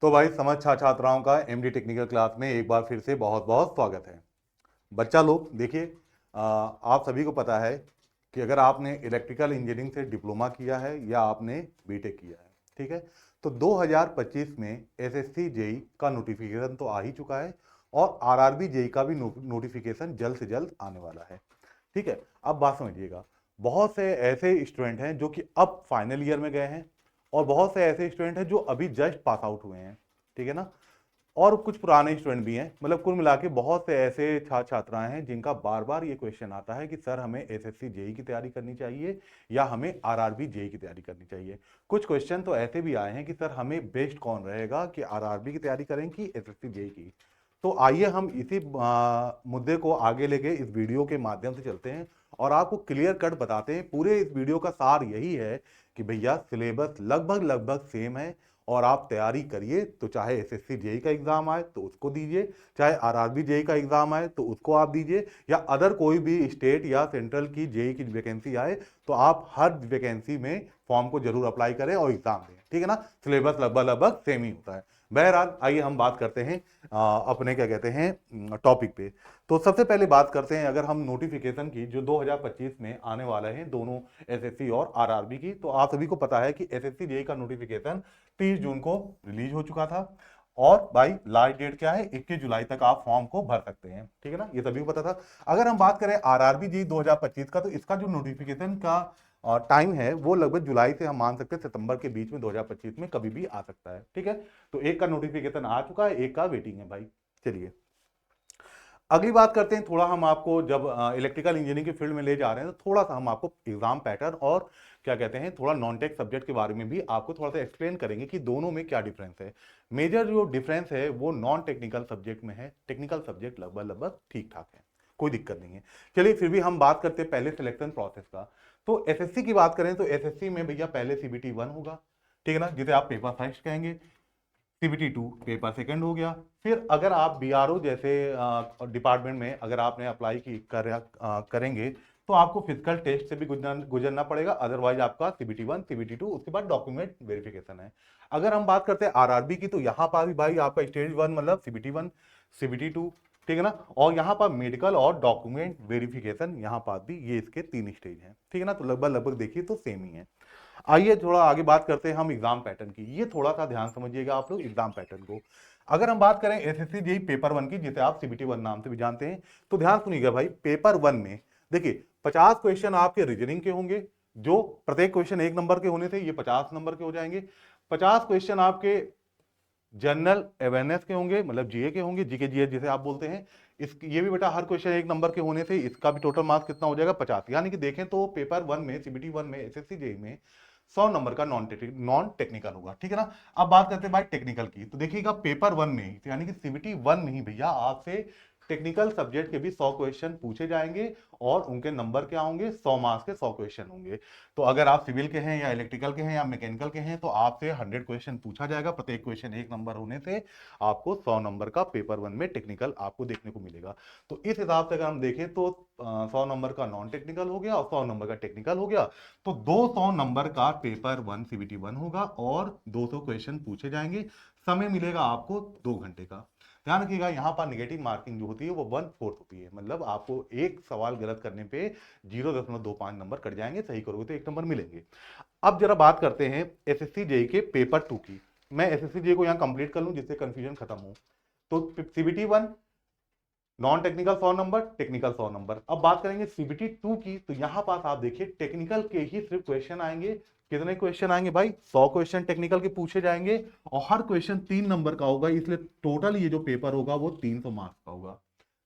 तो भाई समझ छात्राओं का एमडी टेक्निकल क्लास में एक बार फिर से बहुत बहुत स्वागत है। बच्चा लोग देखिए, आप सभी को पता है कि अगर आपने इलेक्ट्रिकल इंजीनियरिंग से डिप्लोमा किया है या आपने बीटेक किया है, ठीक है, तो 2025 में एसएससी जेई का नोटिफिकेशन तो आ ही चुका है और आरआरबी जेई का भी नोटिफिकेशन जल्द से जल्द आने वाला है। ठीक है, अब बात समझिएगा। बहुत से ऐसे स्टूडेंट हैं जो कि अब फाइनल ईयर में गए हैं और बहुत से ऐसे स्टूडेंट हैं जो अभी जस्ट पास आउट हुए हैं, ठीक है ना। और कुछ पुराने स्टूडेंट भी हैं, मतलब कुल मिला के बहुत से ऐसे छात्र छात्राएं हैं जिनका बार बार ये क्वेश्चन आता है कि सर हमें एसएससी जेई की तैयारी करनी चाहिए या हमें आरआरबी जेई की तैयारी करनी चाहिए। कुछ क्वेश्चन तो ऐसे भी आए हैं कि सर हमें बेस्ट कौन रहेगा कि आरआरबी की तैयारी करें कि एसएससी जेई की। तो आइए हम इसी मुद्दे को आगे लेके इस वीडियो के माध्यम से चलते हैं और आपको क्लियर कट बताते हैं। पूरे इस वीडियो का सार यही है कि भैया सिलेबस लगभग लगभग सेम है और आप तैयारी करिए। तो चाहे एसएससी जेई का एग्जाम आए तो उसको दीजिए, चाहे आरआरबी जेई का एग्जाम आए तो उसको आप दीजिए, या अदर कोई भी स्टेट या सेंट्रल की जेई की वैकेंसी आए तो आप हर वैकेंसी में फॉर्म को जरूर अप्लाई करें और एग्जाम दें, ठीक है ना। सिलेबस लगभग लगभग सेम ही होता है। बहरहाल आइए हम बात करते हैं अपने क्या कहते हैं टॉपिक पे। तो सबसे पहले बात करते हैं अगर हम नोटिफिकेशन की जो 2025 में आने वाले हैं दोनों एसएससी और आरआरबी की। तो आप सभी को पता है कि एसएससी जेई का नोटिफिकेशन 30 जून को रिलीज हो चुका था और भाई लास्ट डेट क्या है, 21 जुलाई तक आप फॉर्म को भर सकते हैं, ठीक है ना, ये सभी को पता था। अगर हम बात करें आरआरबी जी 2025 का, तो इसका जो नोटिफिकेशन का टाइम है वो लगभग जुलाई से हम मान सकते हैं सितंबर के बीच में 2025 में कभी भी आ सकता है, ठीक है। तो एक का नोटिफिकेशन आ चुका है, एक का वेटिंग है भाई। चलिए अगली बात करते हैं। थोड़ा हम आपको जब इलेक्ट्रिकल इंजीनियरिंग के फील्ड में ले जा रहे हैं तो थोड़ा सा हम आपको एग्जाम पैटर्न और क्या कहते हैं थोड़ा नॉन टेक सब्जेक्ट के बारे में भी आपको थोड़ा सा एक्सप्लेन करेंगे कि दोनों में क्या डिफरेंस है। मेजर जो डिफरेंस है वो नॉन टेक्निकल सब्जेक्ट में है, टेक्निकल सब्जेक्ट लगभग लगभग ठीक ठाक है, कोई दिक्कत नहीं है। चलिए फिर भी हम बात करते हैं पहले सिलेक्शन प्रोसेस का। तो एसएससी की बात करें तो एसएससी में भैया पहले सीबीटी 1 होगा, ठीक है ना, जिसे आप पेपर फर्स्ट कहेंगे। सीबीटी 2 पेपर सेकंड हो गया। फिर अगर आप बीआरओ जैसे डिपार्टमेंट में अगर आपने अप्लाई करेंगे तो आपको फिजिकल टेस्ट से भी गुजरना पड़ेगा, अदरवाइज आपका सीबीटी 1 सीबीटी 2 उसके बाद डॉक्यूमेंट वेरिफिकेशन है। अगर हम बात करते हैं आरआरबी की तो यहाँ पर भी भाई आपका स्टेज 1 मतलब सीबीटी 1 सीबीटी 2, ठीक है ना, और यहाँ पर मेडिकल और डॉक्यूमेंट वेरिफिकेशन यहाँ पर भी ये इसके 3 स्टेज हैं, ठीक है ना। तो लगभग लगभग देखिए तो सेम ही है। आइए थोड़ा आगे बात करते हैं हम एग्जाम पैटर्न की। ये थोड़ा सा ध्यान समझिएगा आप लोग एग्जाम पैटर्न को। अगर हम बात करें एसएससी जेई पेपर 1 की, जिसे आप सीबीटी 1 नाम से भी जानते हैं, तो ध्यान सुनिएगा भाई। पेपर 1 में देखिए 50 क्वेश्चन आपके रीजनिंग के होंगे, जो प्रत्येक क्वेश्चन 1 नंबर के होने थे ये 50 नंबर के हो जाएंगे। 50 क्वेश्चन आपके जनरल अवेयरनेस के होंगे, मतलब जीए के होंगे, जीके जीएस जिसे आप बोलते हैं। इस ये भी बेटा हर क्वेश्चन 1 नंबर के होने से इसका भी टोटल मार्क्स कितना हो जाएगा 50। यानी कि देखें तो पेपर 1 में सीबीटी 1 में एसएससी जेई में 100 नंबर का नॉन टेक्निकल होगा, ठीक है ना। अब बात करते हैं भाई टेक्निकल की। तो देखिएगा पेपर 1 में ही यानी कि सीबीटी 1 में ही भैया आपसे टेक्निकल सब्जेक्ट के भी 100 क्वेश्चन पूछे जाएंगे और उनके नंबर क्या होंगे, 100 मार्क्स के 100 क्वेश्चन होंगे। तो अगर आप सिविल के हैं या इलेक्ट्रिकल के हैं या मैकेनिकल के हैं तो आपसे 100 क्वेश्चन पूछा जाएगा, प्रत्येक क्वेश्चन 1 नंबर होने से आपको 100 नंबर का पेपर 1 में टेक्निकल आपको देखने को मिलेगा। तो इस हिसाब से अगर हम देखें तो 100 नंबर का नॉन टेक्निकल हो गया और 100 नंबर का टेक्निकल हो गया। तो 200 नंबर का पेपर 1 सीबीटी 1 होगा और 200 क्वेश्चन पूछे जाएंगे। समय मिलेगा आपको 2 घंटे का। ध्यान रखिएगा यहाँ पर निगेटिव मार्किंग जो होती है वो 1/4 होती है, मतलब आपको एक सवाल गलत करने पे 0.25 नंबर कट जाएंगे, सही करोगे तो 1 नंबर मिलेंगे। अब जरा बात करते हैं एसएससी जेई के पेपर 2 की। मैं एसएससी जेई को यहाँ कंप्लीट कर लूं जिससे कंफ्यूजन खत्म हो। तो CBT 1 non technical 100 number, technical 100 number. अब बात करेंगे सीबीटी 2 की, तो यहां पास आप देखिए टेक्निकल के ही सिर्फ क्वेश्चन आएंगे। कितने क्वेश्चन आएंगे भाई, 100 क्वेश्चन टेक्निकल के पूछे जाएंगे और हर क्वेश्चन 3 नंबर का होगा, इसलिए टोटल ये जो पेपर होगा वो 300 मार्क्स का होगा।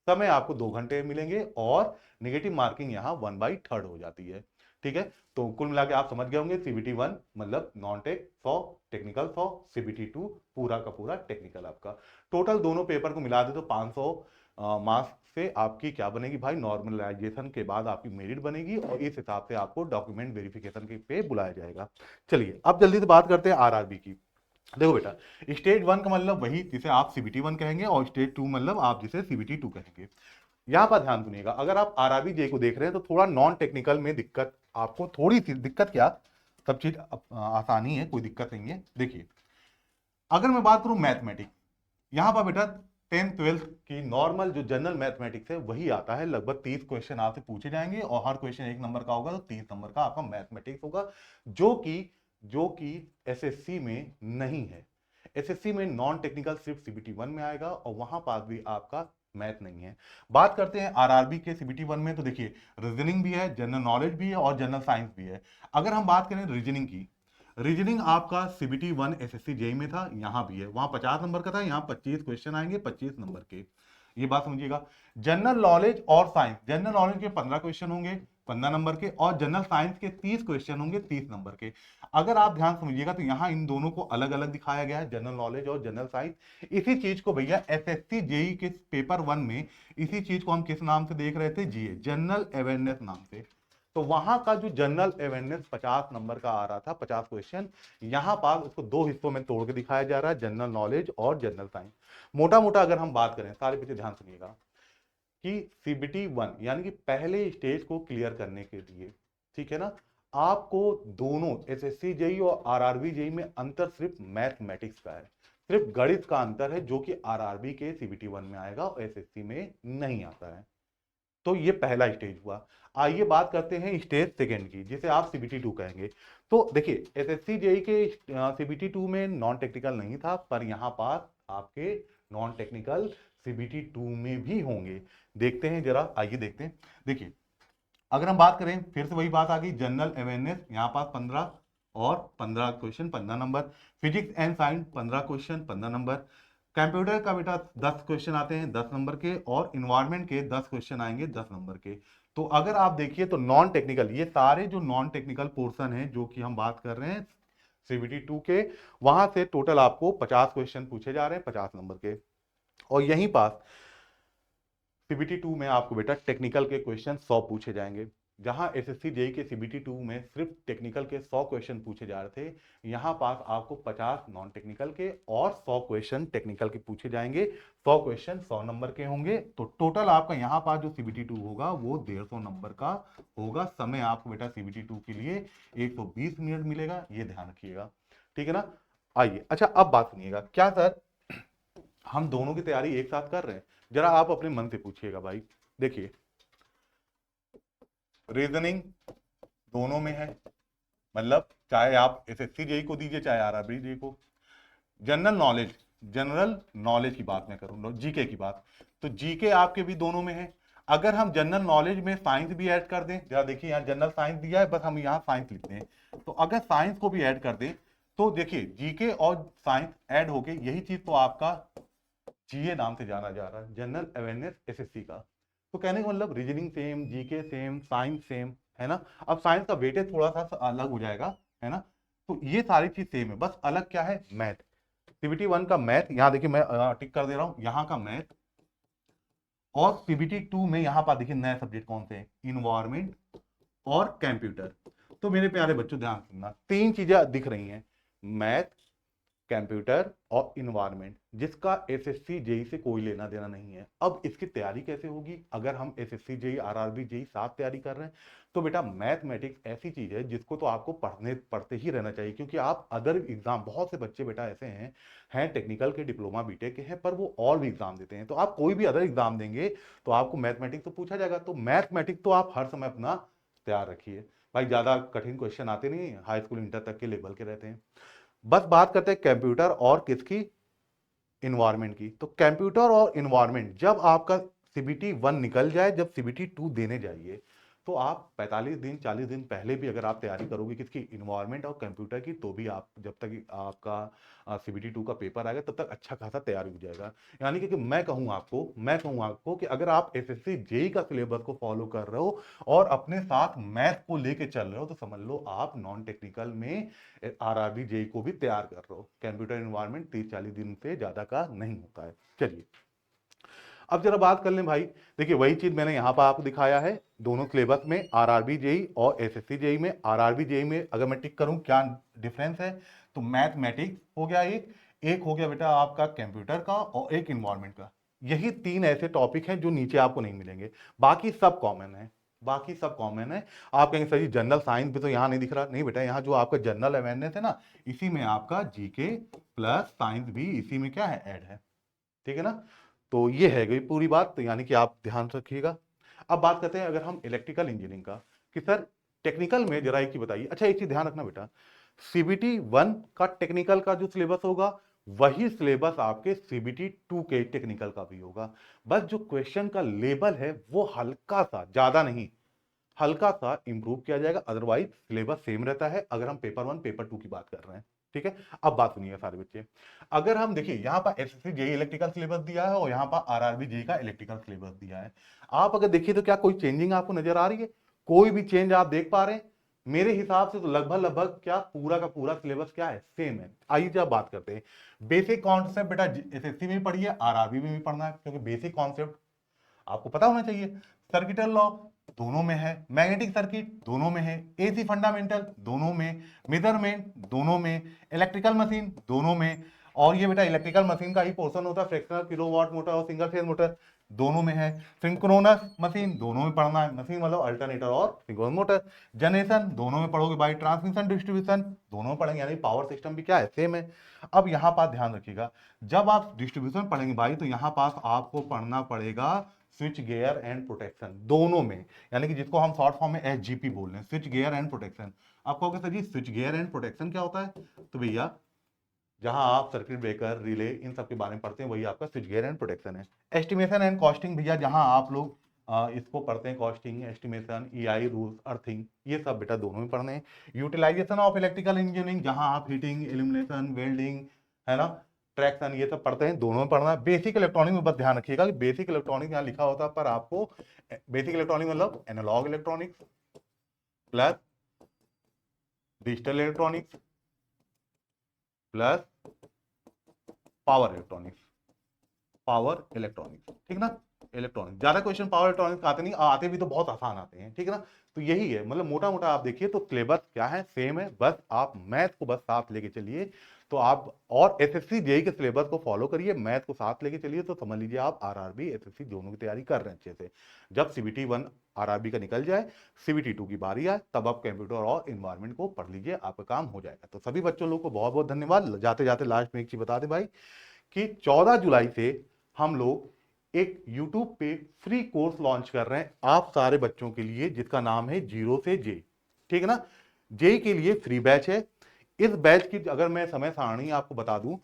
समय आपको 2 घंटे मिलेंगे और निगेटिव मार्किंग यहाँ 1/3 हो जाती है, ठीक है। तो कुल मिला के आप समझ गए होंगे सीबीटी 1 मतलब नॉन टेक 100, टेक्निकल 100, सीबीटी 2 पूरा का पूरा टेक्निकल आपका। टोटल दोनों पेपर को मिला दे तो 500 मार्क्स से आपकी क्या बनेगी भाई, नॉर्मलाइजेशन के बाद आपकी मेरिट बनेगी और इस हिसाब से आपको डॉक्यूमेंट वेरिफिकेशन के पे बुलाया जाएगा। चलिए अब जल्दी से बात करते हैं आरआरबी की। देखो बेटा, स्टेज 1 का मतलब वही जिसे आप सीबीटी 1 कहेंगे और स्टेज 2 मतलब आप जिसे सीबीटी 2 कहेंगे। यहां पर ध्यान सुनिएगा, अगर आप आरआरबी जे को देख रहे हैं तो थोड़ा नॉन टेक्निकल में दिक्कत, आपको थोड़ी सी दिक्कत क्या, सब चीज आसानी है, कोई दिक्कत नहीं है। देखिए अगर मैं बात करूं मैथमेटिक्स, यहां पर बेटा 10th 12th की नॉर्मल जो जनरल मैथमेटिक्स है वही आता है, लगभग 30 क्वेश्चन आपसे पूछे जाएंगे और हर क्वेश्चन 1 नंबर का होगा, तो 30 नंबर का आपका मैथमेटिक्स होगा, जो कि एसएससी में नहीं है। एसएससी में नॉन टेक्निकल सिर्फ सीबीटी 1 में आएगा और वहां पास भी आपका मैथ नहीं है। बात करते हैं आरआरबी के सीबीटी 1 में, तो देखिए रीजनिंग भी है, जनरल नॉलेज भी है और जनरल साइंस भी है। अगर हम बात करें रीजनिंग की, रीजनिंग आपका सीबीटी 1 एसएससी जेई में था, यहां भी है, वहां 50 नंबर का था, यहां 25 क्वेश्चन आएंगे 25 नंबर के, ये बात समझिएगा। जनरल नॉलेज और साइंस, जनरल नॉलेज के 15 क्वेश्चन होंगे 15 नंबर के, और जनरल साइंस के 30 क्वेश्चन होंगे 30 नंबर के। अगर आप ध्यान समझिएगा तो यहां इन दोनों को अलग अलग दिखाया गया है, जनरल नॉलेज और जनरल साइंस। इसी चीज को भैया एसएससी जेई के पेपर 1 में इसी चीज को हम किस नाम से देख रहे थे, जीए, जनरल अवेयरनेस नाम से। तो वहां का जो जनरल अवेयरनेस 50 नंबर का आ रहा था, 50 क्वेश्चन, यहां पास उसको दो हिस्सों में तोड़ के दिखाया जा रहा है, जनरल नॉलेज और जनरल साइंस। मोटा मोटा अगर हम बात करें, सारे पीछे ध्यान सुनिएगा, कि सीबीटी 1 यानी कि पहले स्टेज को क्लियर करने के लिए, ठीक है ना, आपको दोनों एसएससी जेई और आरआरबी जेई में अंतर सिर्फ मैथमेटिक्स का है, सिर्फ गणित का अंतर है, जो कि आरआरबी के सीबीटी 1 में आएगा और एसएससी में नहीं आता है। तो ये पहला स्टेज हुआ। आइए बात करते हैं स्टेज सेकंड की, जिसे आप सीबीटी 2 कहेंगे। तो देखिए एसएससी जेई के सीबीटी 2 में नॉन टेक्निकल नहीं था, पर यहां पास आपके नॉन टेक्निकल सीबीटी 2 में भी होंगे। देखते हैं जरा, आइए देखते हैं। देखिए अगर हम बात करें, फिर से वही बात आ गई, जनरल अवेयरनेस यहां पास 15 और 15 question 15 number, physics and science 15 question 15 number, computer का बेटा 10 क्वेश्चन आते हैं 10 नंबर के, और इन्वायरमेंट के 10 क्वेश्चन आएंगे 10 नंबर के। तो अगर आप देखिए तो नॉन टेक्निकल, ये सारे जो नॉन टेक्निकल पोर्शन है जो कि हम बात कर रहे हैं सीबीटी 2 के, वहां से टोटल आपको 50 क्वेश्चन पूछे जा रहे हैं 50 नंबर के। और यहीं पास सीबीटी 2 में आपको बेटा टेक्निकल के क्वेश्चन 100 पूछे जाएंगे। जहां एसएससी जेई के सीबीटी 2 में सिर्फ टेक्निकल के 100 क्वेश्चन पूछे जा रहे थे, यहां पास आपको 50 नॉन टेक्निकल के और 100 क्वेश्चन टेक्निकल के पूछे जाएंगे। 100 क्वेश्चन 100 नंबर के होंगे, तो टोटल आपका यहां पास जो सीबीटी 2 होगा वो 150 नंबर का होगा। समय आपको बेटा सीबीटी 2 के लिए 120 मिनट मिलेगा, ये ध्यान रखिएगा, ठीक है ना। आइए, अच्छा अब बात सुनिएगा, क्या सर हम दोनों की तैयारी एक साथ कर रहे हैं? जरा आप अपने मन से पूछिएगा भाई। देखिए रीजनिंग दोनों में है, मतलब चाहे आप एसएससी जेई को दीजिए चाहे आरआरबी जेई को। जनरल नॉलेज, जनरल नॉलेज की बात मैं करूं, जीके की बात, तो जीके आपके भी दोनों में है। अगर हम जनरल नॉलेज में साइंस भी ऐड कर दें, जरा देखिए यहाँ जनरल साइंस दिया है, बस हम यहाँ साइंस लिखते हैं, तो अगर साइंस को भी ऐड कर दें तो देखिए जीके और साइंस ऐड होके यही चीज तो आपका जीए नाम से जाना जा रहा है, जनरल अवेयरनेस एसएससी का। तो कहने का मतलब reasoning same, GK same, science same, है ना। अब साइंस का वेटेज थोड़ा सा अलग हो जाएगा, है ना। तो ये सारी चीज सेम है, बस अलग क्या है, मैथ। सीबीटी 1 का मैथ, यहां देखिए मैं टिक कर दे रहा हूं, यहां का मैथ। और सीबीटी 2 में यहां पर देखिए नए सब्जेक्ट कौन से हैं, इन्वायरमेंट और कंप्यूटर। तो मेरे प्यारे बच्चों ध्यान सुनना, तीन चीजें दिख रही हैं, मैथ, कंप्यूटर और इन्वायरमेंट, जिसका एसएससी जेई से कोई लेना देना नहीं है। अब इसकी तैयारी कैसे होगी? अगर हम एसएससी जेई आरआरबी जेई साथ तैयारी कर रहे हैं, तो बेटा मैथमेटिक्स ऐसी चीज है जिसको तो आपको पढ़ते ही रहना चाहिए, क्योंकि आप अदर एग्जाम, बहुत से बच्चे बेटा ऐसे हैं टेक्निकल के, डिप्लोमा बीटेक के हैं, पर वो और भी एग्जाम देते हैं। तो आप कोई भी अदर एग्जाम देंगे तो आपको मैथमेटिक्स तो पूछा जाएगा, तो मैथमेटिक्स तो आप हर समय अपना तैयार रखिए भाई। ज्यादा कठिन क्वेश्चन आते नहीं, हाई स्कूल इंटर तक के लेवल के रहते हैं। बस बात करते हैं कंप्यूटर और किसकी, इन्वायरमेंट की। तो कंप्यूटर और इन्वायरमेंट जब आपका सीबीटी 1 निकल जाए, जब सीबीटी 2 देने जाइए, तो आप 45 दिन 40 दिन पहले भी अगर आप तैयारी करोगे किसकी, इन्वायरमेंट और कंप्यूटर की, तो भी आप जब तक आपका सीबीटी 2 का पेपर आएगा तब तक अच्छा खासा तैयारी हो जाएगा। यानी कि मैं कहूँ आपको कि अगर आप एसएससी जेई का सिलेबस को फॉलो कर रहे हो और अपने साथ मैथ को लेके चल रहे हो, तो समझ लो आप नॉन टेक्निकल में आरआरबी जेई को भी तैयार कर रहे हो। कंप्यूटर इन्वायरमेंट 30-40 दिन से ज्यादा का नहीं होता है। चलिए अब जरा बात कर लें भाई। देखिए वही चीज मैंने यहां पर आपको दिखाया है, दोनों सिलेबस में आरआरबी जेई और एसएससी जेई में। आरआरबी जेई में अगर मैं टिक करूं क्या डिफरेंस है, तो मैथमेटिक्स हो गया एक, एक हो गया बेटा आपका कंप्यूटर का, और एक इन्वायरमेंट का। यही तीन ऐसे टॉपिक हैं जो नीचे आपको नहीं मिलेंगे, बाकी सब कॉमन है। बाकी सब कॉमन है। आप कहेंगे सर जी जनरल साइंस भी तो यहाँ नहीं दिख रहा। नहीं बेटा, यहाँ जो आपका जनरल अवेयरनेस है ना, इसी में आपका जीके प्लस साइंस भी इसी में क्या है, ऐड है। ठीक है ना। तो ये है गई पूरी बात, तो यानी कि आप ध्यान रखिएगा। अब बात करते हैं अगर हम इलेक्ट्रिकल इंजीनियरिंग का, कि सर टेक्निकल में जरा एक चीज बताइए। अच्छा एक चीज ध्यान रखना बेटा, सीबीटी 1 का टेक्निकल का जो सिलेबस होगा वही सिलेबस आपके सीबीटी 2 के टेक्निकल का भी होगा। बस जो क्वेश्चन का लेवल है वो हल्का सा, ज्यादा नहीं, हल्का सा इंप्रूव किया जाएगा, अदरवाइज सिलेबस सेम रहता है अगर हम पेपर 1 पेपर 2 की बात कर रहे हैं। ठीक है। अब बात सुनिएगा सारे बच्चे, अगर हम देखिए यहाँ पर एसएससी जेई इलेक्ट्रिकल सिलेबस दिया है और यहाँ पर आरआरबी जेई का इलेक्ट्रिकल सिलेबस दिया है। आप अगर देखिए तो क्या कोई चेंजिंग आपको नजर आ रही है? कोई भी चेंज आप देख पा रहे हैं? मेरे हिसाब से तो लगभग लगभग क्या पूरा का पूरा सिलेबस क्या है, सेम है। आइए जब बात करते हैं बेसिक कॉन्सेप्ट, बेटा एसएससी में भी पढ़िए, आरआरबी में भी पढ़ना है, क्योंकि बेसिक कॉन्सेप्ट आपको पता होना चाहिए। सर्किटल लॉ दोनों में है, मैग्नेटिक सर्किट दोनों में है, एसी फंडामेंटल दोनों में, मेजरमेंट दोनों में, इलेक्ट्रिकल मशीन दोनों में। और ये बेटा इलेक्ट्रिकल मशीन का ही पोर्शन होता है, फ्रैक्शनल किलोवाट मोटर और सिंगल फेज मोटर दोनों में है। सिंक्रोनस मशीन दोनों में पढ़ना है, मशीन मतलब अल्टरनेटर और सिंक्रोनस मोटर। जनरेशन दोनों में पढ़ोगे भाई, ट्रांसमिशन डिस्ट्रीब्यूशन दोनों में पढ़ेंगे, यानी पावर सिस्टम भी क्या है, सेम है। अब यहाँ पास ध्यान रखिएगा, जब आप डिस्ट्रीब्यूशन पढ़ेंगे भाई तो यहाँ पास आपको पढ़ना पड़ेगा स्विच गियर एंड प्रोटेक्शन दोनों में, यानी कि जिसको हम शॉर्ट फॉर्म में एसजीपी बोल रहे हैं, स्विच गियर एंड प्रोटेक्शन। आप कहोगे sir ji switch gear and protection क्या होता है? तो भैया जहां आप सर्किट ब्रेकर, रिले, इन सब के बारे में पढ़ते हैं वही आपका स्विच गियर एंड प्रोटेक्शन है। एस्टिमेशन एंड कॉस्टिंग भैया जहां आप लोग इसको पढ़ते हैं, costing, estimation, EI rules, earthing, ये सब बेटा दोनों में पढ़ने हैं। यूटिलाइजेशन ऑफ इलेक्ट्रिकल इंजीनियरिंग जहां आप हीटिंग, इल्यूमिनेशन, वेल्डिंग, है ना, ट्रैक्शन, ये सब पढ़ते हैं, दोनों में पढ़ना है। बेसिक इलेक्ट्रॉनिक में बस ध्यान रखिएगा कि बेसिक इलेक्ट्रॉनिक यहाँ लिखा होता है, पर आपको बेसिक इलेक्ट्रॉनिक मतलब analog electronics plus digital electronics plus power electronics, power electronics, ठीक ना। इलेक्ट्रॉनिक्स ज्यादा क्वेश्चन पावर इलेक्ट्रॉनिक्स आते नहीं, आते भी तो बहुत आसान आते हैं, ठीक है ना। तो यही है, मतलब मोटा मोटा आप देखिए तो सिलेबस क्या है, सेम है, बस आप मैथ को बस साथ लेके चलिए तो आप, और एसएससी जेई के सिलेबस को फॉलो करिए, मैथ को साथ लेके चलिए तो समझ लीजिए आप आरआरबी एसएससी दोनों की तैयारी कर रहे हैं अच्छे से। जब सीबीटी 1 आरआरबी का निकल जाए, सीबीटी 2 की बारी आए, तब आप कंप्यूटर और इन्वायरमेंट को पढ़ लीजिए, आपका काम हो जाएगा। तो सभी बच्चों लोग को बहुत बहुत धन्यवाद। जाते जाते लास्ट में एक चीज बता दे भाई, कि 14 जुलाई से हम लोग एक YouTube पे फ्री कोर्स लॉन्च कर रहे हैं आप सारे बच्चों के लिए, जिसका नाम है जीरो से जे, ठीक है ना। जे के लिए फ्री बैच है। इस बैच की अगर मैं समय सारणी आपको बता दूं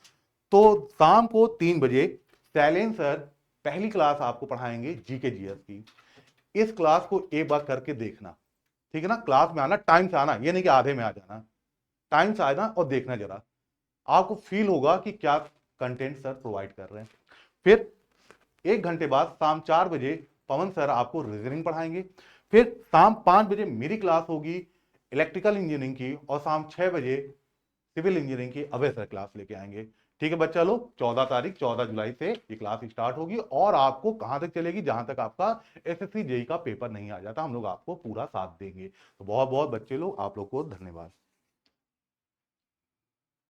तो शाम को 3 बजे शैलेंद्र सर पहली क्लास आपको पढ़ाएंगे जीके जीएस की। इस क्लास को एक बार करके देखना, ठीक है ना। क्लास में आना, टाइम से आना, ये नहीं कि आधे में आ जाना, टाइम से आना और देखना जरा, आपको फील होगा कि क्या कंटेंट सर प्रोवाइड कर रहे हैं। फिर 1 घंटे बाद शाम 4 बजे पवन सर आपको रीजनिंग पढ़ाएंगे। फिर शाम 5 बजे मेरी क्लास होगी इलेक्ट्रिकल इंजीनियरिंग की, और शाम 6 बजे सिविल इंजीनियरिंग की अभय सर क्लास लेके आएंगे। ठीक है बच्चा लोग, 14 तारीख 14 जुलाई से ये क्लास स्टार्ट होगी, और आपको कहां तक चलेगी, जहां तक आपका एसएससी जेई का पेपर नहीं आ जाता, हम लोग आपको पूरा साथ देंगे। तो बहुत बहुत बच्चे लोग, आप लोग को धन्यवाद।